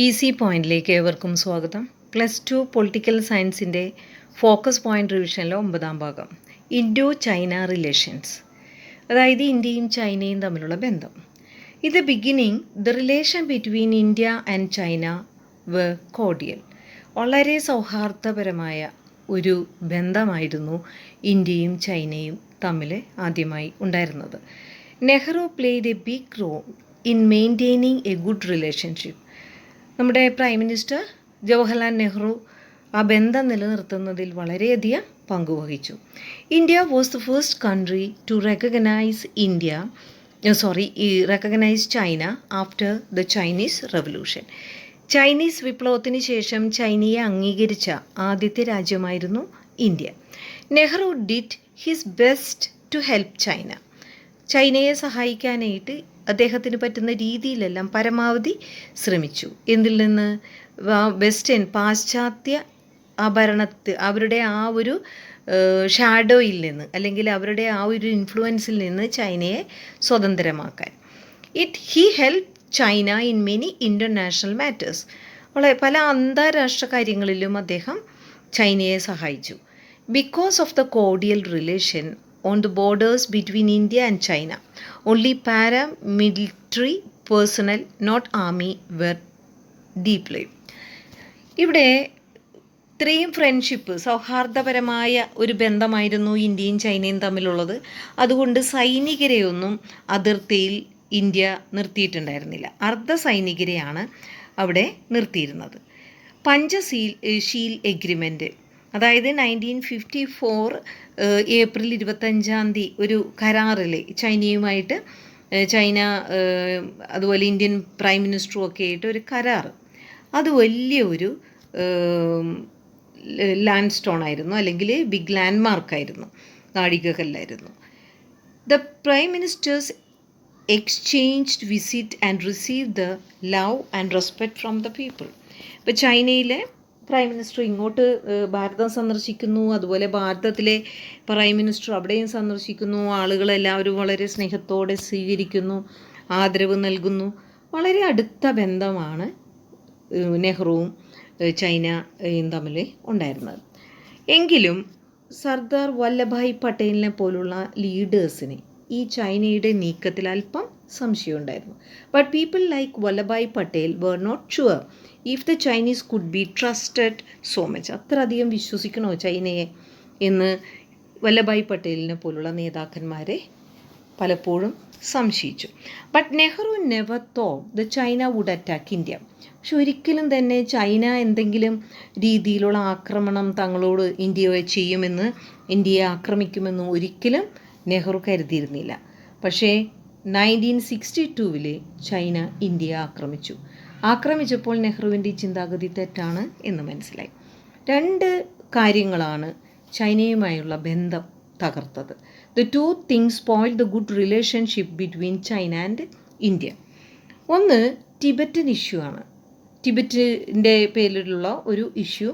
Easy പോയിന്റിലേക്ക് ഏവർക്കും സ്വാഗതം. +2 പൊളിറ്റിക്കൽ സയൻസിൻ്റെ ഫോക്കസ് പോയിന്റ് റിവിഷനിലെ 9ാം ഭാഗം ഇൻഡോ ചൈന റിലേഷൻസ്, അതായത് ഇന്ത്യയും ചൈനയും തമ്മിലുള്ള ബന്ധം. In the beginning the relation between India and China were cordial. വളരെ സൗഹാർദ്ദപരമായ ഒരു ബന്ധമായിരുന്നു ഇന്ത്യയും ചൈനയും തമ്മിൽ ആദ്യമായി ഉണ്ടായിരുന്നത്. Nehru played a big role in maintaining a good relationship. നമ്മുടെ പ്രൈം മിനിസ്റ്റർ ജവഹർലാൽ നെഹ്റു ആ ബന്ധം നിലനിർത്തുന്നതിൽ വളരെയധികം പങ്കുവഹിച്ചു. India was the first country to recognise China after the Chinese revolution. Chinese വിപ്ലവത്തിന് ശേഷം ചൈനയെ അംഗീകരിച്ച ആദ്യത്തെ രാജ്യമായിരുന്നു India. Nehru did his best to help China. ചൈനയെ സഹായിക്കാനായിട്ട് അദ്ദേഹത്തിന് പറ്റുന്ന രീതിയിലെല്ലാം പരമാവധി ശ്രമിച്ചു. എന്തിൽ നിന്ന്? പാശ്ചാത്യ അവരുടെ ആ ഒരു ഷാഡോയിൽ നിന്ന്, അല്ലെങ്കിൽ അവരുടെ ആ ഒരു ഇൻഫ്ലുവൻസിൽ നിന്ന് ചൈനയെ സ്വതന്ത്രമാക്കാൻ. He help China in many international matters. പല അന്താരാഷ്ട്ര കാര്യങ്ങളിലും അദ്ദേഹം ചൈനയെ സഹായിച്ചു. Because of the cordial relation on the borders between India and China, only paramilitary personnel, not army, were deployed. ഇവിടെ ഇത്രയും ഫ്രണ്ട്ഷിപ്പ്, സൗഹാർദ്ദപരമായ ഒരു ബന്ധമായിരുന്നു ഇന്ത്യയും ചൈനയും തമ്മിലുള്ളത്. അതുകൊണ്ട് സൈനികരെയൊന്നും അതിർത്തിയിൽ ഇന്ത്യ നിർത്തിയിട്ടുണ്ടായിരുന്നില്ല. അർദ്ധ സൈനികരെയാണ് അവിടെ നിർത്തിയിരുന്നത്. പഞ്ചശീൽ എഗ്രിമെൻറ്റ്, അതായത് 1954 ഏപ്രിൽ 25 ഒരു കരാറിൽ ചൈനയുമായിട്ട്, ചൈന അതുപോലെ ഇന്ത്യൻ പ്രൈം മിനിസ്റ്ററും ഒക്കെ ആയിട്ട് ഒരു കരാർ, അത് വലിയ ഒരു ലാൻഡ് സ്റ്റോൺ ആയിരുന്നു, അല്ലെങ്കിൽ ബിഗ് ലാൻഡ് മാർക്കായിരുന്നു, നാഴികക്കല്ലായിരുന്നു. The prime ministers exchanged visit and receive the love and respect from the people. ഇപ്പോൾ ചൈനയിലെ പ്രൈം മിനിസ്റ്റർ ഇങ്ങോട്ട് ഭാരതം സന്ദർശിക്കുന്നു, അതുപോലെ ഭാരതത്തിലെ പ്രൈം മിനിസ്റ്റർ അവിടെയും സന്ദർശിക്കുന്നു. ആളുകളെല്ലാവരും വളരെ സ്നേഹത്തോടെ സ്വീകരിക്കുന്നു, ആദരവ് നൽകുന്നു. വളരെ അടുത്ത ബന്ധമാണ് നെഹ്റുവും ചൈനയും തമ്മിൽ ഉണ്ടായിരുന്നത്. എങ്കിലും സർദാർ വല്ലഭായ് പട്ടേലിനെ പോലുള്ള ലീഡേഴ്സിന് ഈ ചൈനയുടെ നീക്കത്തിൽ അല്പം സംശയമുണ്ടായിരുന്നു. But people like Vallabhbhai Patel were not sure if the Chinese could be trusted so much. അത്ര അധികം വിശ്വസിക്കണോ ചൈനയെ എന്ന് വല്ലഭായ് പട്ടേലിനെ പോലുള്ള നേതാക്കന്മാരെ പലപ്പോഴും സംശയിച്ചു. But Nehru never thought the China would attack India. പക്ഷെ ഒരിക്കലും തന്നെ ചൈന എന്തെങ്കിലും രീതിയിലുള്ള ആക്രമണം തങ്ങളോട് ഇന്ത്യയെ ചെയ്യുമെന്ന്, ഇന്ത്യയെ ആക്രമിക്കുമെന്ന് ഒരിക്കലും നെഹ്റു കരുതിയിരുന്നില്ല. പക്ഷേ 1962 ചൈന ഇന്ത്യയെ ആക്രമിച്ചപ്പോൾ നെഹ്റുവിൻ്റെ ചിന്താഗതി തെറ്റാണ് എന്ന് മനസ്സിലായി. 2 കാര്യങ്ങളാണ് ചൈനയുമായുള്ള ബന്ധം തകർത്തത്. The 2 things spoiled the good relationship between China and India. ഒന്ന് ടിബറ്റൻ ഇഷ്യൂ ആണ്, ടിബറ്റിൻ്റെ പേരിലുള്ള ഒരു ഇഷ്യൂ.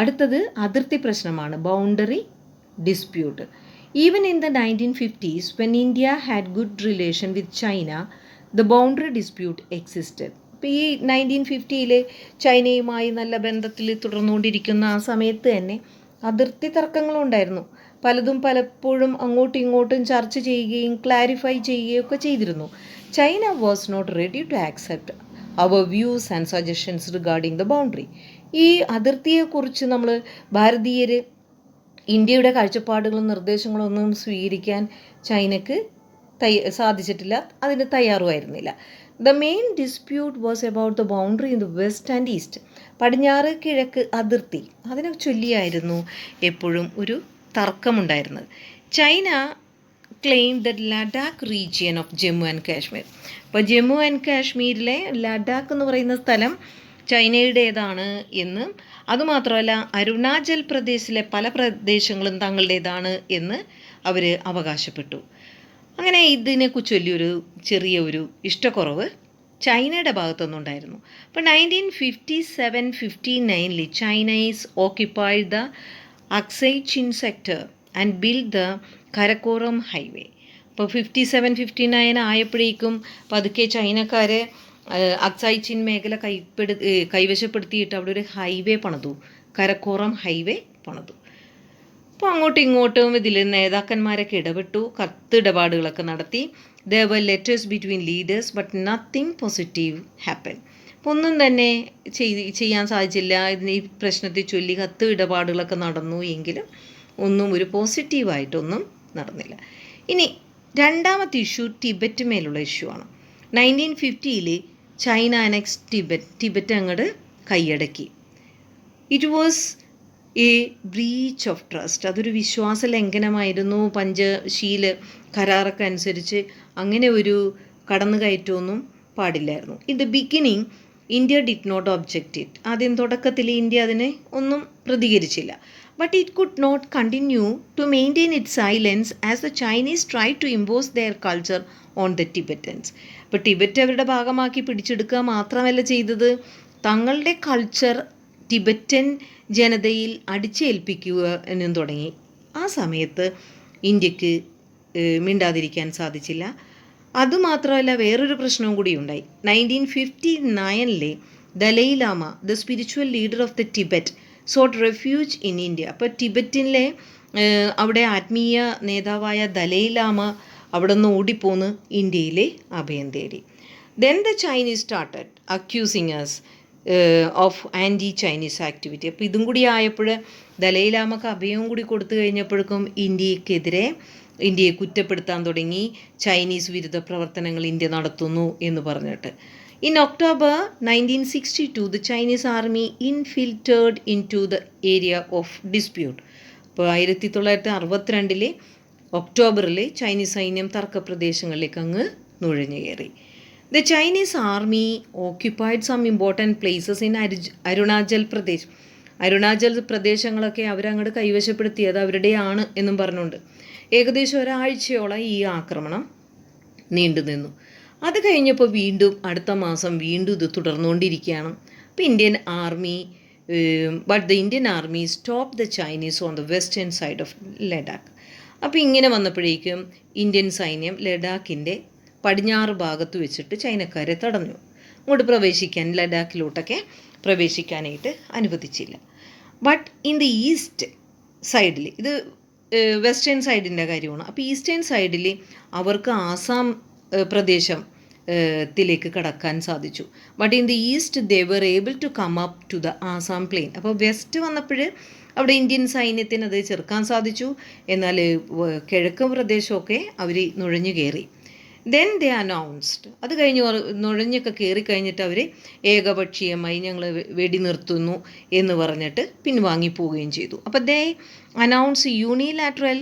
അടുത്തത് അതിർത്തി പ്രശ്നമാണ്, boundary dispute. Even in the 1950s, when India had good relation with China, the boundary dispute existed. ഇപ്പോൾ ഈ 1950 ചൈനയുമായി നല്ല ബന്ധത്തിൽ തുടർന്നുകൊണ്ടിരിക്കുന്ന ആ സമയത്ത് തന്നെ അതിർത്തി തർക്കങ്ങളുണ്ടായിരുന്നു. പലപ്പോഴും അങ്ങോട്ടും ഇങ്ങോട്ടും ചർച്ച ചെയ്യുകയും ക്ലാരിഫൈ ചെയ്യുകയും ഒക്കെ ചെയ്തിരുന്നു. China was not ready to accept our views and suggestions regarding the boundary. ഈ അതിർത്തിയെക്കുറിച്ച് നമ്മൾ ഭാരതീയർ ഇന്ത്യയുടെ കാഴ്ചപ്പാടുകളും നിർദ്ദേശങ്ങളും ഒന്നും സ്വീകരിക്കാൻ ചൈനക്ക് സാധിച്ചിട്ടില്ല, അതിന് തയ്യാറുമായിരുന്നില്ല. The main dispute was about the boundary in the west and east. പടിഞ്ഞാറ് കിഴക്ക് അതിർത്തി, അതിനെ ചൊല്ലിയായിരുന്നു എപ്പോഴും ഒരു തർക്കമുണ്ടായിരുന്നത്. China claim the Ladakh region of Jammu and Kashmir. ഇപ്പോൾ ജമ്മു ആൻഡ് കാശ്മീരിലെ ലഡാക്ക് എന്ന് പറയുന്ന സ്ഥലം ചൈനയുടേതാണ് എന്നും, അതുമാത്രമല്ല അരുണാചൽ പ്രദേശിലെ പല പ്രദേശങ്ങളും തങ്ങളുടേതാണ് എന്ന് അവർ അവകാശപ്പെട്ടു. അങ്ങനെ ഇതിനെക്കുറിച്ച് വലിയൊരു ചെറിയൊരു ഇഷ്ടക്കുറവ് ചൈനയുടെ ഭാഗത്തുനിന്നുണ്ടായിരുന്നു. അപ്പോൾ 1957-59 Chinese occupied the Aksai Chin sector and build the Karakoram highway. അപ്പോൾ 57-59 ആയപ്പോഴേക്കും പതുക്കെ ചൈനക്കാർ അക്സായ് ചിൻ മേഖല കൈവശപ്പെടുത്തിയിട്ട് അവിടെ ഒരു ഹൈവേ പണിതു, കരക്കോറം ഹൈവേ പണിതു. അപ്പോൾ അങ്ങോട്ടും ഇങ്ങോട്ടും ഇതിൽ നേതാക്കന്മാരൊക്കെ ഇടപെട്ടു, കത്തിടപാടുകളൊക്കെ നടത്തി. There were letters between leaders but nothing positive happen. അപ്പോൾ ഒന്നും തന്നെ ചെയ്യാൻ സാധിച്ചില്ല. ഇതിന് ഈ പ്രശ്നത്തെ ചൊല്ലി കത്ത് ഇടപാടുകളൊക്കെ നടന്നു എങ്കിലും ഒന്നും ഒരു പോസിറ്റീവായിട്ടൊന്നും നടന്നില്ല. ഇനി രണ്ടാമത്തെ ഇഷ്യൂ ടിബറ്റ് മേലുള്ള ഇഷ്യൂ ആണ്. 1950 ചൈന അനക്സ് ടിബറ്റ് അങ്ങോട്ട് കൈയടക്കി. It was a breach of trust. അതൊരു വിശ്വാസ ലംഘനമായിരുന്നു. പഞ്ചശീല കരാറൊക്കെ അനുസരിച്ച് അങ്ങനെ ഒരു കടന്നുകയറ്റമൊന്നും പാടില്ലായിരുന്നു. In the beginning India did not object it. ആദ്യം തുടക്കത്തിൽ ഇന്ത്യ അതിനെ ഒന്നും പ്രതികരിച്ചില്ല. But it could not continue to maintain it silence as the Chinese try to impose their culture on the Tibetans. ഇപ്പോൾ ടിബറ്റ് അവരുടെ ഭാഗമാക്കി പിടിച്ചെടുക്കുക മാത്രമല്ല ചെയ്തത്, തങ്ങളുടെ കൾച്ചർ ടിബറ്റൻ ജനതയിൽ അടിച്ചേൽപ്പിക്കുക എന്നും തുടങ്ങി. ആ സമയത്ത് ഇന്ത്യക്ക് മിണ്ടാതിരിക്കാൻ സാധിച്ചില്ല. അതുമാത്രമല്ല, വേറൊരു പ്രശ്നവും കൂടി ഉണ്ടായി. 1959 Dalai Lama, the spiritual leader of the Tibet, sought refuge in India. അപ്പോൾ ടിബറ്റിലെ അവിടെ ആത്മീയ നേതാവായ ദലൈ ലാമ അവിടെ നിന്ന് ഓടിപ്പോന്ന് ഇന്ത്യയിലെ അഭയം തേടി. Then the Chinese started accusing us of anti Chinese activity. അപ്പോൾ ഇതും കൂടി ആയപ്പോൾ ദലൈ ലാമക്ക് അഭയവും കൂടി കൊടുത്തു കഴിഞ്ഞപ്പോഴേക്കും ഇന്ത്യയെ കുറ്റപ്പെടുത്താൻ തുടങ്ങി. ചൈനീസ് വിരുദ്ധ പ്രവർത്തനങ്ങൾ ഇന്ത്യ നടത്തുന്നു എന്ന് പറഞ്ഞിട്ട്. In October 1962 the Chinese army infiltrated into the area of dispute. അപ്പോൾ 1962 ഒക്ടോബറിൽ ചൈനീസ് സൈന്യം തർക്കപ്രദേശങ്ങളിലേക്ക് അങ്ങ് നുഴഞ്ഞു കയറി. The Chinese army occupied some important places in Arunachal Pradesh. Arunachal പ്രദേശങ്ങളൊക്കെ അവരങ്ങോട്ട് കൈവശപ്പെടുത്തിയത് അവരുടെയാണ് എന്നും പറഞ്ഞുകൊണ്ട് ഏകദേശം ഒരാഴ്ചയോളം ഈ ആക്രമണം നീണ്ടു നിന്നു. അത് കഴിഞ്ഞപ്പോൾ വീണ്ടും അടുത്ത മാസം വീണ്ടും ഇത് തുടർന്നുകൊണ്ടിരിക്കുകയാണ്. അപ്പോൾ but the Indian army stop the Chinese on the western side of Ladakh. അപ്പോൾ ഇങ്ങനെ വന്നപ്പോഴേക്കും ഇന്ത്യൻ സൈന്യം ലഡാക്കിൻ്റെ പടിഞ്ഞാറ് ഭാഗത്ത് വെച്ചിട്ട് ചൈനക്കാരെ തടഞ്ഞു. അങ്ങോട്ട് ലഡാക്കിലോട്ടൊക്കെ പ്രവേശിക്കാനായിട്ട് അനുവദിച്ചില്ല. ബട്ട് ഇൻ ദി ഈസ്റ്റ് സൈഡിൽ, ഇത് വെസ്റ്റേൺ സൈഡിൻ്റെ കാര്യമാണ്. അപ്പോൾ ഈസ്റ്റേൺ സൈഡിൽ അവർക്ക് ആസാം പ്രദേശത്തിലേക്ക് കടക്കാൻ സാധിച്ചു. But in the east they were able to come up to the Assam plain. അപ്പോൾ വെസ്റ്റ് വന്നപ്പോൾ അവിടെ ഇന്ത്യൻ സൈന്യത്തിന് അത് ചെറുക്കാൻ സാധിച്ചു. എന്നാൽ കിഴക്കൻ പ്രദേശമൊക്കെ അവർ നുഴഞ്ഞു കയറി. ദെൻ ദേ അനൗൺസ്ഡ്, അത് കഴിഞ്ഞ് നുഴഞ്ഞൊക്കെ കയറി കഴിഞ്ഞിട്ട് അവർ ഏകപക്ഷീയമായി ഞങ്ങൾ വെടി നിർത്തുന്നു എന്ന് പറഞ്ഞിട്ട് പിൻവാങ്ങിപ്പോവുകയും ചെയ്തു. അപ്പോൾ they announce unilateral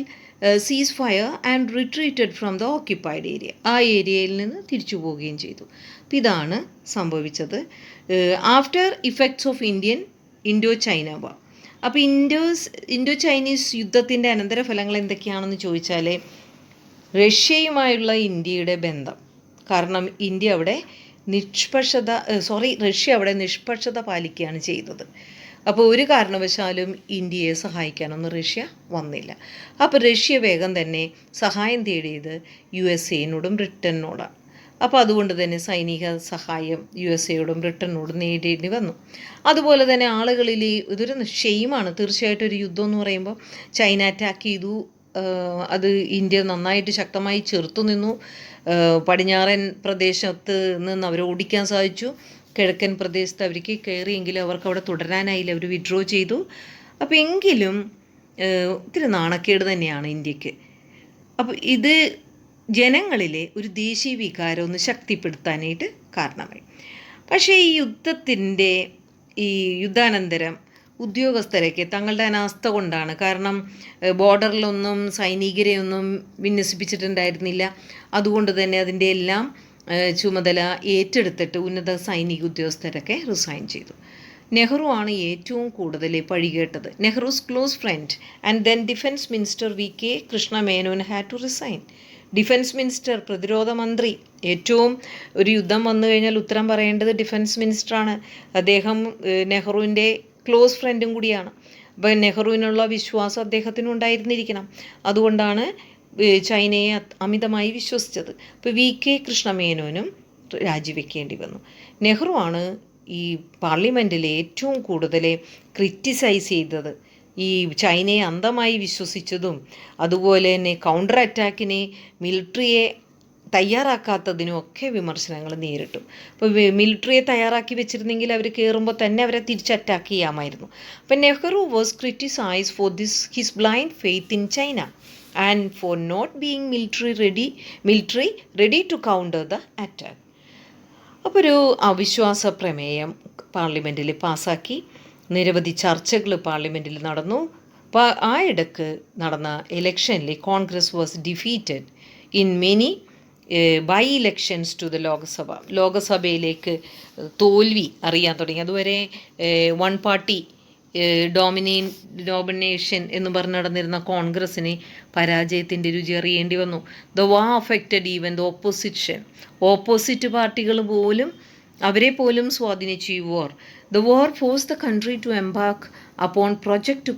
ceasefire and retreated from the occupied area. ആ ഏരിയയിൽ നിന്ന് തിരിച്ചു പോവുകയും ചെയ്തു. അപ്പോൾ ഇതാണ് സംഭവിച്ചത്. After effects of Indo China war. അപ്പോൾ ഇൻഡോ ചൈനീസ് യുദ്ധത്തിൻ്റെ അനന്തരഫലങ്ങൾ എന്തൊക്കെയാണെന്ന് ചോദിച്ചാൽ, റഷ്യയുമായുള്ള ഇന്ത്യയുടെ ബന്ധം. കാരണം റഷ്യ അവിടെ നിഷ്പക്ഷത പാലിക്കുകയാണ് ചെയ്തത്. അപ്പോൾ ഒരു കാരണവശാലും ഇന്ത്യയെ സഹായിക്കാനൊന്നും റഷ്യ വന്നില്ല. അപ്പോൾ റഷ്യ വേഗം തന്നെ സഹായം തേടിയത് USA-നോടും ബ്രിട്ടനോടാണ്. അപ്പോൾ അതുകൊണ്ട് തന്നെ സൈനിക സഹായം USA-യോടും ബ്രിട്ടനോടും നേടേണ്ടി വന്നു. അതുപോലെ തന്നെ ആളുകളിൽ ഇതൊരു ഷെയിമാണ് തീർച്ചയായിട്ടും. ഒരു യുദ്ധം എന്ന് പറയുമ്പോൾ ചൈന അറ്റാക്ക് ചെയ്തു, അത് ഇന്ത്യ നന്നായിട്ട് ശക്തമായി ചെറുത്തു നിന്നു. പടിഞ്ഞാറൻ പ്രദേശത്ത് നിന്ന് അവരെ ഓടിക്കാൻ സാധിച്ചു. കിഴക്കൻ പ്രദേശത്ത് അവർക്ക് കയറിയെങ്കിലും അവർക്ക് അവിടെ തുടരാനായില്ല, അവർ വിഡ്രോ ചെയ്തു. അപ്പോൾ എങ്കിലും ഒത്തിരി നാണക്കേട് തന്നെയാണ് ഇന്ത്യക്ക്. അപ്പോൾ ഇത് ജനങ്ങളിലെ ഒരു ദേശീയ വികാരം ഒന്ന് ശക്തിപ്പെടുത്താനായിട്ട് കാരണമായി. പക്ഷേ ഈ യുദ്ധാനന്തരം ഉദ്യോഗസ്ഥരൊക്കെ തങ്ങളുടെ അനാസ്ഥ കൊണ്ടാണ്, കാരണം ബോർഡറിലൊന്നും സൈനികരെയൊന്നും വിന്യസിപ്പിച്ചിട്ടുണ്ടായിരുന്നില്ല. അതുകൊണ്ട് തന്നെ അതിൻ്റെ എല്ലാം ചുമതല ഏറ്റെടുത്തിട്ട് ഉന്നത സൈനിക ഉദ്യോഗസ്ഥരൊക്കെ റിസൈൻ ചെയ്തു. നെഹ്റു ആണ് ഏറ്റവും കൂടുതൽ പഴികേട്ടത്. Nehru's close friend and then defence minister VK Krishna Menon had to resign. Defence minister, പ്രതിരോധ മന്ത്രി, ഏറ്റവും ഒരു യുദ്ധം വന്നു കഴിഞ്ഞാൽ ഉത്തരം പറയേണ്ടത് ഡിഫൻസ് മിനിസ്റ്ററാണ്. അദ്ദേഹം നെഹ്റുവിൻ്റെ ക്ലോസ് ഫ്രണ്ടും കൂടിയാണ്. അപ്പോൾ നെഹ്റുവിനുള്ള വിശ്വാസം അദ്ദേഹത്തിന് ഉണ്ടായിരുന്നിരിക്കണം. അതുകൊണ്ടാണ് ചൈനയെ അമിതമായി വിശ്വസിച്ചത്. അപ്പോൾ VK കൃഷ്ണ മേനോനും രാജിവെക്കേണ്ടി വന്നു. നെഹ്റു ആണ് ഈ പാർലമെൻറ്റിൽ ഏറ്റവും കൂടുതൽ ക്രിറ്റിസൈസ് ചെയ്തത്. ഈ ചൈനയെ അന്ധമായി വിശ്വസിച്ചതും അതുപോലെ തന്നെ കൗണ്ടർ അറ്റാക്കിനെ മിലിറ്ററിയെ തയ്യാറാക്കാത്തതിനും ഒക്കെ വിമർശനങ്ങൾ നേരിട്ടു. അപ്പോൾ മിലിറ്ററിയെ തയ്യാറാക്കി വെച്ചിരുന്നെങ്കിൽ അവർ കയറുമ്പോൾ തന്നെ അവരെ തിരിച്ച് അറ്റാക്ക് ചെയ്യാമായിരുന്നു. അപ്പം Nehru was criticise for his blind faith in China and for not being military ready to counter the attack. അപ്പോൾ ഒരു അവിശ്വാസ പ്രമേയം പാർലമെൻറ്റിൽ പാസ്സാക്കി. നിരവധി ചർച്ചകൾ പാർലമെൻറ്റിൽ നടന്നു. അപ്പോൾ ആ ഇടക്ക് നടന്ന ഇലക്ഷനിൽ Congress was defeated in many by elections to the ലോകസഭയിലേക്ക് തോൽവി അറിയാൻ തുടങ്ങി. അതുവരെ വൺ പാർട്ടി ഡോമിനേഷൻ എന്ന് പറഞ്ഞ് നടന്നിരുന്ന കോൺഗ്രസ്സിന് പരാജയത്തിൻ്റെ രുചി അറിയേണ്ടി വന്നു. The war affected even the opposite പാർട്ടികൾ പോലും അവരെ പോലും സ്വാധീനിച്ചു ഈ war. The war force the country to embark upon project to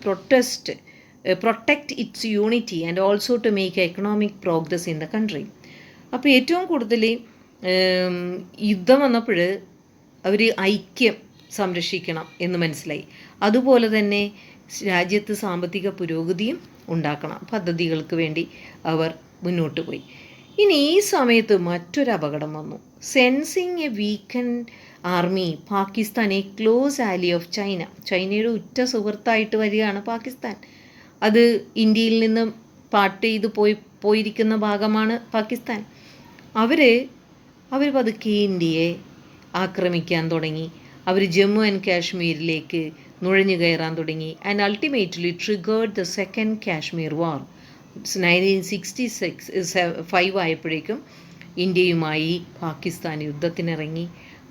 protect its unity and also to make economic progress in the country. അപ്പോൾ ഏറ്റവും കൂടുതൽ യുദ്ധം വന്നപ്പോൾ അവർ ഐക്യം സംരക്ഷിക്കണം എന്ന് മനസ്സിലായി. അതുപോലെ തന്നെ രാജ്യത്ത് സാമ്പത്തിക പുരോഗതിയും ഉണ്ടാക്കണം പദ്ധതികൾക്ക് വേണ്ടി അവർ മുന്നോട്ട് പോയി. ഇനി ഈ സമയത്ത് മറ്റൊരു അപകടം വന്നു. Sensing a weakened army, Pakistan a close ally of ചൈനയുടെ ഉറ്റ സുഹൃത്തായിട്ട് വരികയാണ് പാകിസ്ഥാൻ. അത് ഇന്ത്യയിൽ നിന്ന് പാർട്ട് ചെയ്ത് പോയിരിക്കുന്ന ഭാഗമാണ് പാകിസ്ഥാൻ. അവർ പതുക്കെ ഇന്ത്യയെ ആക്രമിക്കാൻ തുടങ്ങി. അവർ ജമ്മു ആൻഡ് കാശ്മീരിലേക്ക് നുഴഞ്ഞു കയറാൻ തുടങ്ങി. And ultimately triggered the second Kashmir war. 1965 ആയപ്പോഴേക്കും ഇന്ത്യയുമായി പാകിസ്ഥാൻ യുദ്ധത്തിനിറങ്ങി.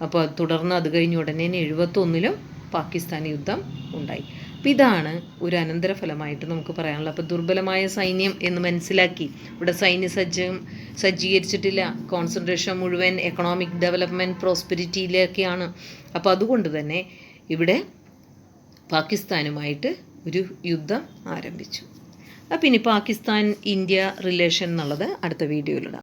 അപ്പോൾ തുടർന്ന് അത് കഴിഞ്ഞ ഉടനെ 71 പാകിസ്ഥാൻ യുദ്ധം ഉണ്ടായി. അപ്പോൾ ഇതാണ് ഒരു അനന്തരഫലമായിട്ട് നമുക്ക് പറയാനുള്ളത്. അപ്പോൾ ദുർബലമായ സൈന്യം എന്ന് മനസ്സിലാക്കി. ഇവിടെ സജ്ജീകരിച്ചിട്ടില്ല. കോൺസെൻട്രേഷൻ മുഴുവൻ എക്കണോമിക് ഡെവലപ്മെൻറ്റ് പ്രോസ്പെരിറ്റിയിലേക്കാണ്. അപ്പോൾ അതുകൊണ്ട് തന്നെ ഇവിടെ പാകിസ്ഥാനുമായിട്ട് ഒരു യുദ്ധം ആരംഭിച്ചു. അപ്പോൾ ഇനി പാകിസ്ഥാൻ ഇന്ത്യ റിലേഷൻ എന്നുള്ളത് അടുത്ത വീഡിയോയിലിടാം.